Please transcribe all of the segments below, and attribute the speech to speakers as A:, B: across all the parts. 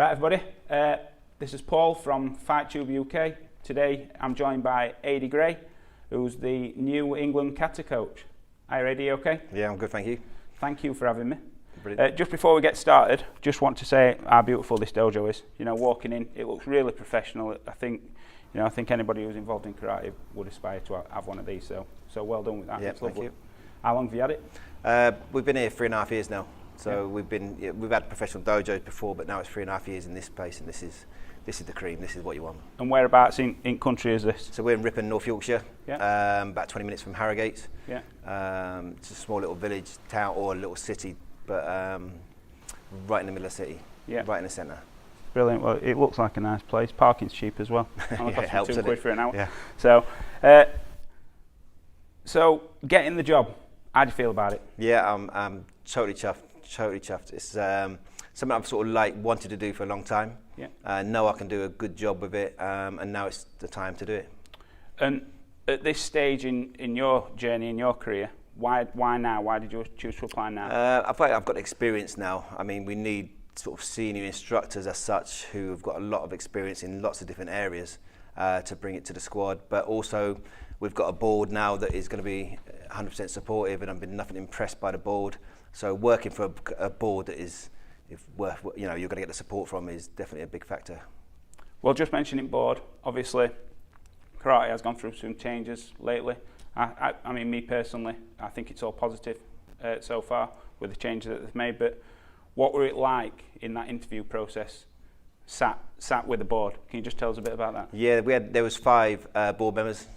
A: Right, everybody, this is Paul from FightTube UK. Today I'm joined by Ady Gray, who's the New England Kata coach. Hi, Ady, okay?
B: Yeah, I'm good, thank you.
A: Thank you for having me.
B: Brilliant.
A: Just before we get started, just want to say how beautiful this dojo is. You know, walking in, it looks really professional. I think anybody who's involved in karate would aspire to have one of these. So well done with that.
B: Yeah, thank you.
A: How long have you had it?
B: We've been here 3.5 years now. So we've had professional dojos before, but now it's 3.5 years in this place, and this is the cream. This is what you want.
A: And whereabouts in country is this?
B: So we're in Ripon, North Yorkshire.
A: Yeah.
B: About 20 minutes from Harrogate.
A: Yeah.
B: It's a small little village, town, or a little city, but right in the middle of the city.
A: Yeah.
B: Right in the centre.
A: Brilliant. Well, it looks like a nice place. Parking's cheap as well.
B: Yeah, it helps.
A: £2 for an hour.
B: Yeah.
A: So getting the job, how do you feel about it?
B: Yeah, I'm totally chuffed. Totally chuffed. It's something I've sort of wanted to do for a long time.
A: Yeah.
B: Know I can do a good job with it, and now it's the time to do it.
A: And at this stage in your journey, in your career, why now? Why did you choose to apply now?
B: I feel like I've got experience now. I mean, we need sort of senior instructors as such who have got a lot of experience in lots of different areas to bring it to the squad. But also, we've got a board now that is going to be 100% supportive, and I've been nothing impressed by the board. So working for a board that is worth, you're going to get the support from is definitely a big factor.
A: Well, just mentioning board, obviously, karate has gone through some changes lately. I mean, me personally, I think it's all positive so far with the changes that they've made. But what were it like in that interview process? Sat with the board. Can you just tell us a bit about that?
B: Yeah, there was 5 board members,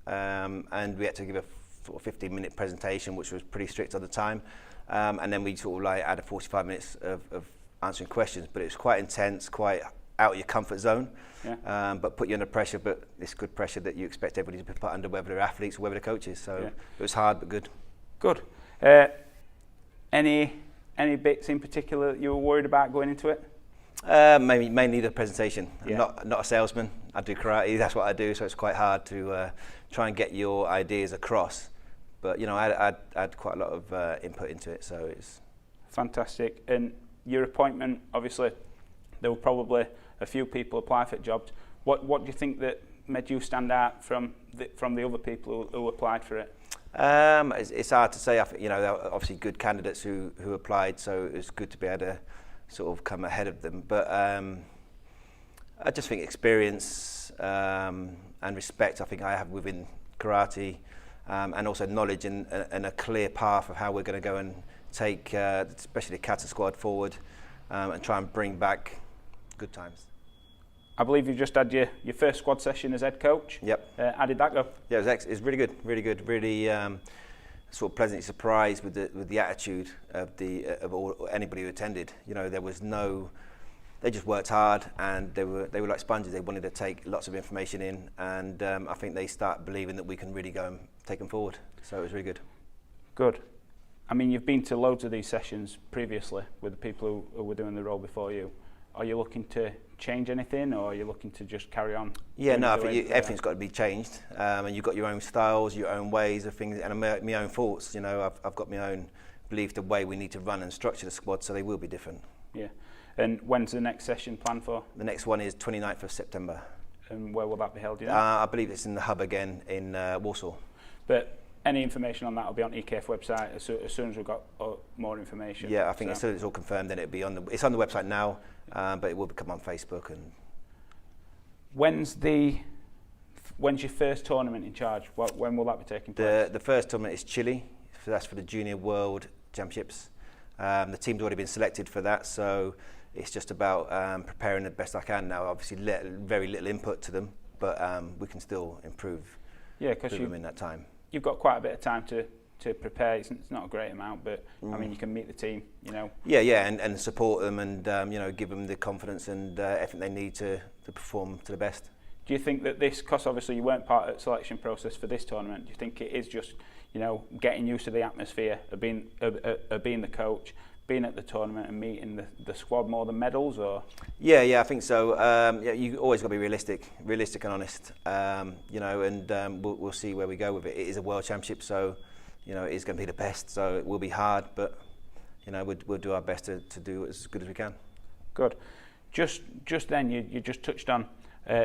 B: and we had to give a sort of 15-minute presentation, which was pretty strict at the time. And then we sort of had 45 minutes of answering questions, but it was quite intense, quite out of your comfort zone.
A: Yeah.
B: But put you under pressure, but it's good pressure that you expect everybody to be put under, whether they're athletes or whether they're coaches. So
A: yeah.
B: It was hard, but good.
A: Good. Any bits in particular that you were worried about going into it?
B: Mainly the presentation.
A: Yeah.
B: I'm not a salesman. I do karate. That's what I do. So it's quite hard to try and get your ideas across. But I had quite a lot of input into it, so it's
A: fantastic. And your appointment, obviously, there were probably a few people apply for jobs. What do you think that made you stand out from the other people who applied for it?
B: It's hard to say. I think, there were obviously good candidates who applied, so it was good to be able to sort of come ahead of them. But I just think experience and respect, I think I have within karate. And also knowledge and a clear path of how we're going to go and take, especially the Kata squad forward, and try and bring back good times.
A: I believe you've just had your first squad session as head coach.
B: Yep.
A: How did that go?
B: Yeah, it was really good, really good, really sort of pleasantly surprised with the attitude of anybody who attended. There was no. They just worked hard, and they were like sponges. They wanted to take lots of information in, and I think they start believing that we can really go and take them forward. So it was really good.
A: Good. I mean, you've been to loads of these sessions previously with the people who were doing the role before you. Are you looking to change anything, or are you looking to just carry on?
B: Yeah, no, I think everything's got to be changed, and you've got your own styles, your own ways of things, and my own thoughts. I've got my own belief the way we need to run and structure the squad, so they will be different.
A: Yeah. And when's the next session planned for? The
B: next one is 29th of September.
A: And where will that be held?
B: I believe it's in the hub again in Warsaw.
A: But any information on that will be on EKF website as soon as we've got more information.
B: Yeah, I think as soon as it's all confirmed, then it'll be it's on the website now, but it will become on Facebook. And
A: when's your first tournament in charge? When will that be taking place?
B: The first tournament is Chile. So that's for the Junior World Championships. The team's already been selected for that, so it's just about preparing the best I can now. Obviously, very little input to them, but we can still improve.
A: Yeah, because
B: them in that time.
A: You've got quite a bit of time to prepare. It's not a great amount, but I mean, you can meet the team.
B: Yeah, and support them, and give them the confidence and everything they need to perform to the best.
A: Do you think that this, because obviously you weren't part of the selection process for this tournament, do you think it is just getting used to the atmosphere of being the coach, being at the tournament and meeting the squad more than medals, or? Yeah,
B: I think so. You always got to be realistic and honest. And we'll see where we go with it. It is a world championship, so it is going to be the best. So it will be hard, but we'll do our best to do as good as we can.
A: Good. Just then, you just touched on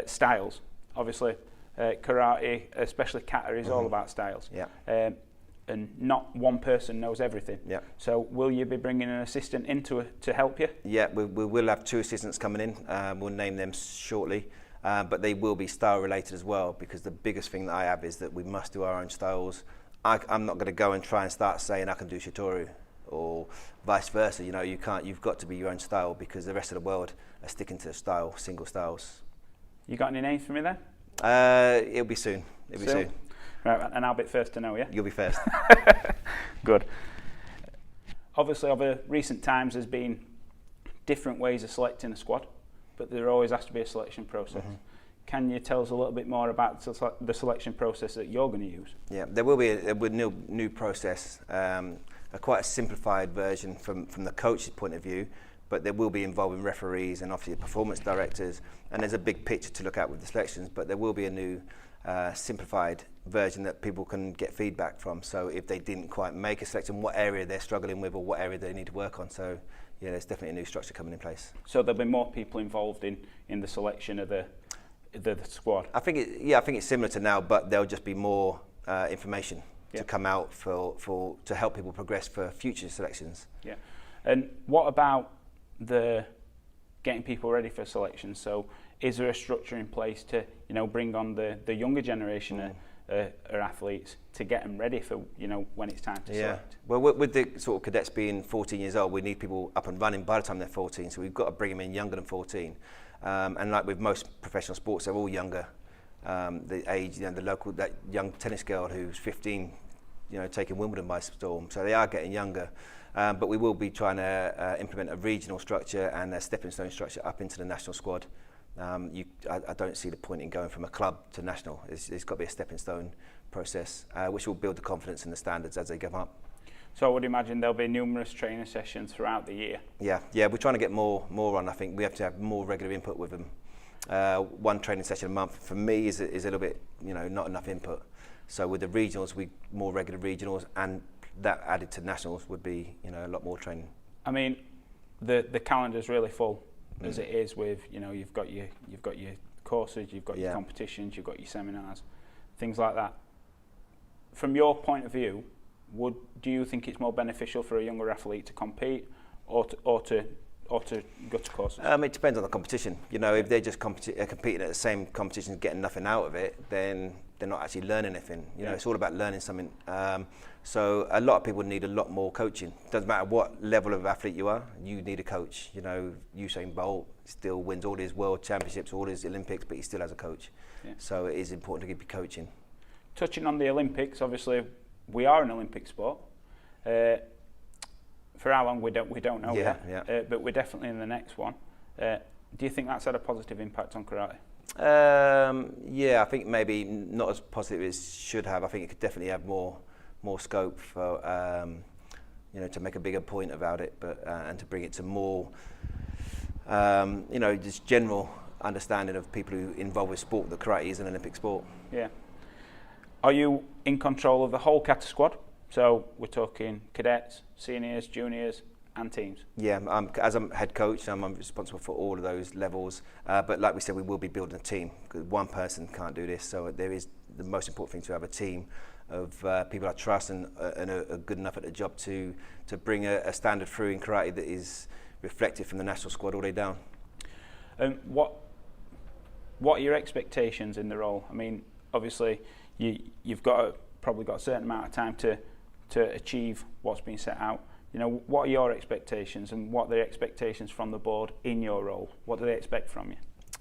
A: styles. Obviously, karate, especially kata, is all about styles.
B: Yeah.
A: And not one person knows everything.
B: Yeah.
A: So will you be bringing an assistant in to help you?
B: Yeah, we will have 2 assistants coming in. We'll name them shortly. But they will be style related as well, because the biggest thing that I have is that we must do our own styles. I'm not going to go and try and start saying I can do Shitori or vice versa. You know, you can't. You've got to be your own style, because the rest of the world are sticking to style, single styles.
A: You got any names for me there?
B: It'll be soon. It'll be soon.
A: Right, and I'll be first to know, yeah?
B: You'll be first.
A: Good. Obviously, over recent times, there's been different ways of selecting a squad, but there always has to be a selection process. Can you tell us a little bit more about the selection process that you're going to use? Yeah,
B: there will be a new process, quite a simplified version from the coach's point of view, but there will be involving referees and obviously performance directors, and there's a big picture to look at with the selections, but there will be a new simplified version that people can get feedback from. So if they didn't quite make a selection, what area they're struggling with or what area they need to work on. So yeah, there's definitely a new structure coming in place.
A: So there'll be more people involved in the selection of the squad.
B: I think it's similar to now, but there'll just be more information to come out to help people progress for future selections.
A: Yeah. And what about the getting people ready for selection? So is there a structure in place to bring on the younger generation of athletes to get them ready for when it's time to select?
B: Well, with the sort of cadets being 14 years old, we need people up and running by the time they're 14. So we've got to bring them in younger than 14. And like with most professional sports, they're all younger. The age, that young tennis girl who's 15, taking Wimbledon by storm. So they are getting younger. But we will be trying to implement a regional structure and a stepping stone structure up into the national squad. I don't see the point in going from a club to national. It's got to be a stepping stone process, which will build the confidence and the standards as they come up.
A: So I would imagine there'll be numerous training sessions throughout the year. Yeah,
B: we're trying to get more on. I think we have to have more regular input with them. One training session a month for me is a little bit, not enough input. So with the regionals, more regular regionals, and that added to nationals would be, a lot more training.
A: I mean, the calendar's really full as it is with, you've got your courses, you've got your competitions, you've got your seminars, things like that. From your point of view, do you think it's more beneficial for a younger athlete to compete or to go to courses?
B: It depends on the competition. If they're just competing at the same competition, getting nothing out of it, then they're not actually learning anything. It's all about learning something. So a lot of people need a lot more coaching. Doesn't matter what level of athlete you are, you need a coach. Usain Bolt still wins all his world championships, all his Olympics, but he still has a coach. Yeah. So it is important to keep coaching.
A: Touching on the Olympics, obviously we are an Olympic sport. For how long we don't know yet. But we're definitely in the next one. Do you think that's had a positive impact on karate?
B: I think maybe not as positive as it should have. I think it could definitely have more scope for to make a bigger point about it, but and to bring it to more just general understanding of people who involved with sport that karate is an Olympic sport.
A: Yeah. Are you in control of the whole Kata squad? So we're talking cadets, seniors, juniors, and teams. Yeah,
B: as I'm head coach, I'm responsible for all of those levels. But like we said, we will be building a team, because one person can't do this. So there is the most important thing, to have a team of people I trust and are good enough at the job to bring a standard through in karate that is reflected from the national squad all the way down.
A: What are your expectations in the role? I mean, obviously you've probably got a certain amount of time to achieve what's been set out. What are your expectations, and what are the expectations from the board in your role? What do they expect from you?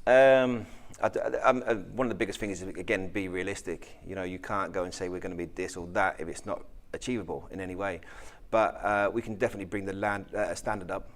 B: One of the biggest things is, again, be realistic. You can't go and say we're going to be this or that if it's not achievable in any way. But we can definitely bring the standard up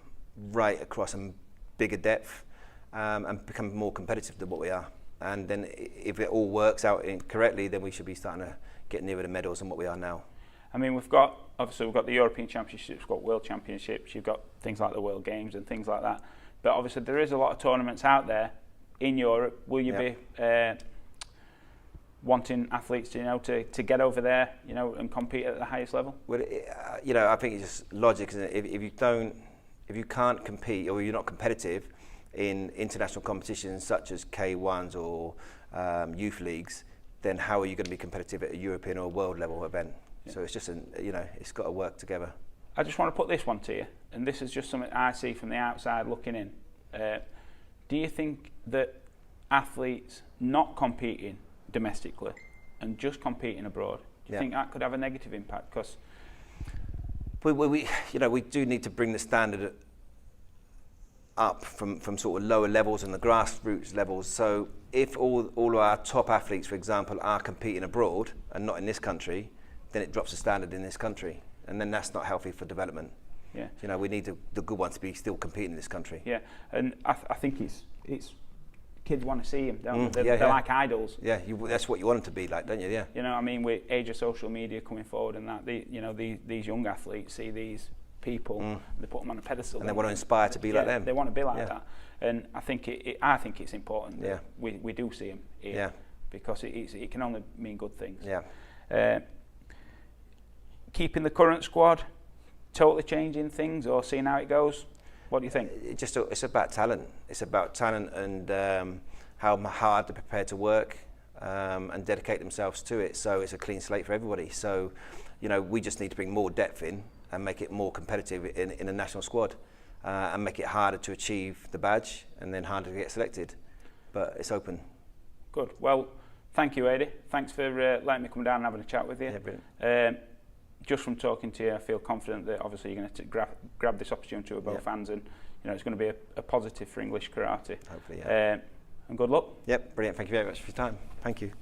B: right across a bigger depth and become more competitive than what we are. And then if it all works out correctly, then we should be starting to get nearer the medals than what we are now.
A: I mean, we've got the European Championships, we've got World Championships, you've got things like the World Games and things like that. But obviously there is a lot of tournaments out there in Europe. Will you be wanting athletes to get over there, and compete at the highest level?
B: Well, I think it's just logic, isn't it? If you can't compete, or you're not competitive, in international competitions such as K1s or youth leagues, then how are you going to be competitive at a European or world level event? Yeah. So it's just, it's got to work together.
A: I just want to put this one to you, and this is just something I see from the outside looking in. Do you think that athletes not competing domestically and just competing abroad, do you think that could have a negative impact? Because
B: we do need to bring the standard up from sort of lower levels and the grassroots levels. So if all of our top athletes, for example, are competing abroad and not in this country, then it drops the standard in this country, and then that's not healthy for development. Yeah. We need the good ones to be still competing in this country.
A: Yeah, and I think it's kids want to see them, don't they? They're like idols.
B: Yeah, that's what you want them to be like, don't you? Yeah.
A: You know, I mean, with age of social media coming forward and that, these young athletes see these people, they put them on a pedestal,
B: and they want to inspire to be like them.
A: They want to be like that, and I think it's important that we do see them here, because it can only mean good things.
B: Yeah.
A: Keeping the current squad, totally changing things, or seeing how it goes. What do you think?
B: It's about talent. It's about talent and how hard they're prepared to work and dedicate themselves to it. So it's a clean slate for everybody. So, we just need to bring more depth in and make it more competitive in a national squad, and make it harder to achieve the badge and then harder to get selected. But it's open.
A: Good. Well, thank you, Ady. Thanks for letting me come down and having a chat with you.
B: Yeah, brilliant.
A: Just from talking to you, I feel confident that obviously you're going to grab this opportunity with both hands, and it's going to be a positive for English karate.
B: Hopefully, yeah.
A: And good luck.
B: Yep, brilliant. Thank you very much for your time. Thank you.